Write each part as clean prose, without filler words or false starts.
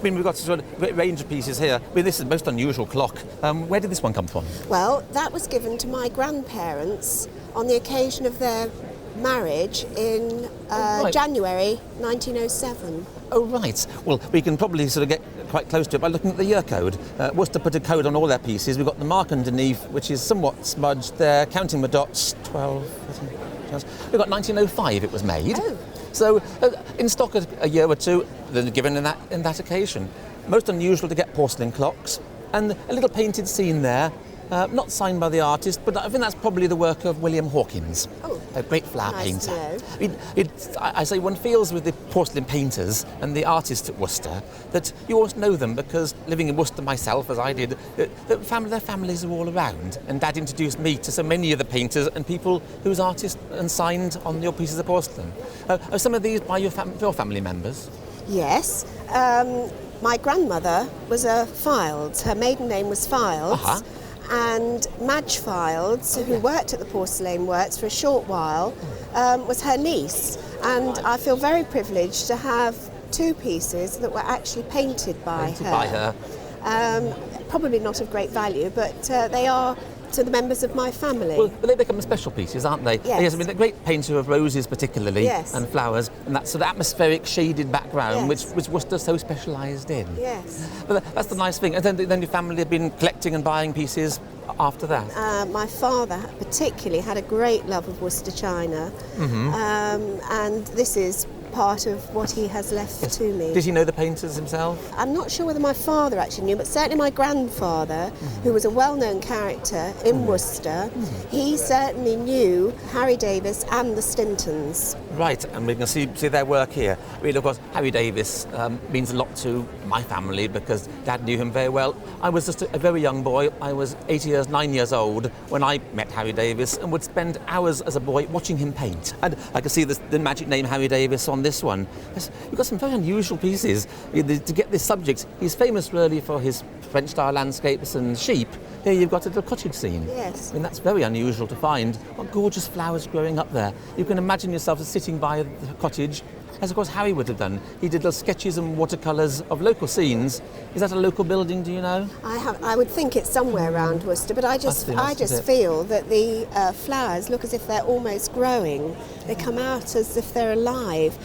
mean, we've got a sort of great range of pieces here. I mean, this is the most unusual clock. Where did this one come from? Well, that was given to my grandparents on the occasion of their marriage in January 1907. Oh, right. Well, we can probably sort of get quite close to it by looking at the year code. Worcester put a code on all their pieces. We've got the mark underneath, which is somewhat smudged there, counting the dots, 12, 13, 12. We've got 1905 it was made. Oh. So in stock a year or two, given in that occasion. Most unusual to get porcelain clocks, and a little painted scene there. Not signed by the artist, but I think that's probably the work of William Hawkins, a great flower painter. To know. I say one feels with the porcelain painters and the artists at Worcester that you always know them because living in Worcester myself, as I did, their families are all around. And Dad introduced me to so many of the painters and people whose artists and signed on your pieces of porcelain. Are some of these by your family members? Yes. My grandmother was a Fildes. Her maiden name was Fildes. Uh-huh. And Madge Fildes, who worked at the Porcelain Works for a short while, was her niece. And I feel very privileged to have two pieces that were actually painted by her. Probably not of great value, but they are to the members of my family. Well, they become special pieces, aren't they? Yes. I mean, the great painter of roses particularly, yes, and flowers, and that sort of atmospheric shaded background, yes, which Worcester so specialised in. Yes. But that's the nice thing. And then your family have been collecting and buying pieces after that? My father particularly had a great love of Worcester china, and this is part of what he has left to me. Did he know the painters himself? I'm not sure whether my father actually knew, but certainly my grandfather, who was a well-known character in Worcester, he certainly knew Harry Davis and the Stintons. Right, and we can see their work here. I mean, of course, Harry Davis means a lot to my family because Dad knew him very well. I was just a very young boy. I was 9 years old when I met Harry Davis and would spend hours as a boy watching him paint. And I can see the magic name Harry Davis on this one. You've got some very unusual pieces. To get this subject, he's famous really for his French-style landscapes and sheep. Here you've got a little cottage scene. Yes. I mean, that's very unusual to find. What gorgeous flowers growing up there. You can imagine yourself sitting by the cottage, as of course Harry would have done. He did little sketches and watercolours of local scenes. Is that a local building, do you know? I would think it's somewhere around Worcester, but I just feel that the flowers look as if they're almost growing. They come out as if they're alive.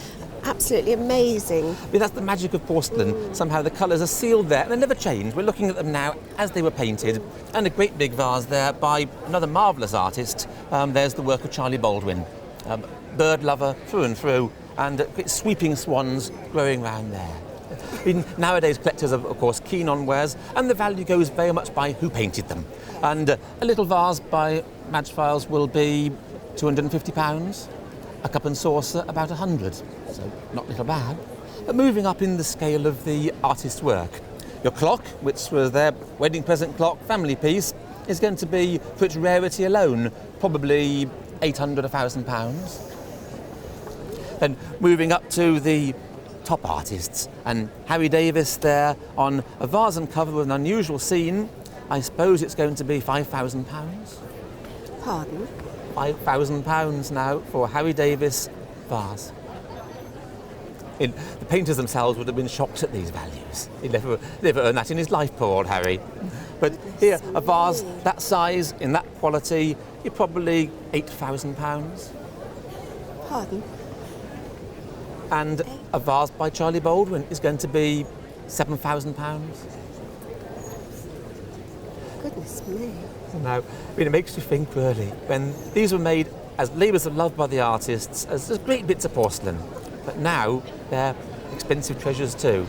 Absolutely amazing. I mean, that's the magic of porcelain. Somehow the colours are sealed there and they never change. We're looking at them now as they were painted. And a great big vase there by another marvellous artist. There's the work of Charley Baldwyn. Bird lover through and through, and sweeping swans growing around there. I mean, nowadays collectors are of course keen on wares, and the value goes very much by who painted them. And a little vase by Madge Fildes will be £250. A cup and saucer about 100, so not little bad. But moving up in the scale of the artist's work, your clock, which was their wedding present clock, family piece, is going to be, for its rarity alone, probably £800, £1,000. Then moving up to the top artists, and Harry Davis there on a vase and cover with an unusual scene. I suppose it's going to be £5,000. Pardon? £5,000 now for Harry Davis vase. The painters themselves would have been shocked at these values. He'd never earned that in his life, poor old Harry. But here, a vase that size, in that quality, you're probably £8,000. Pardon? And a vase by Charley Baldwin is going to be £7,000. Goodness me. Now, I mean, it makes you think really, when these were made as labours of love by the artists, as great bits of porcelain, but now they're expensive treasures too.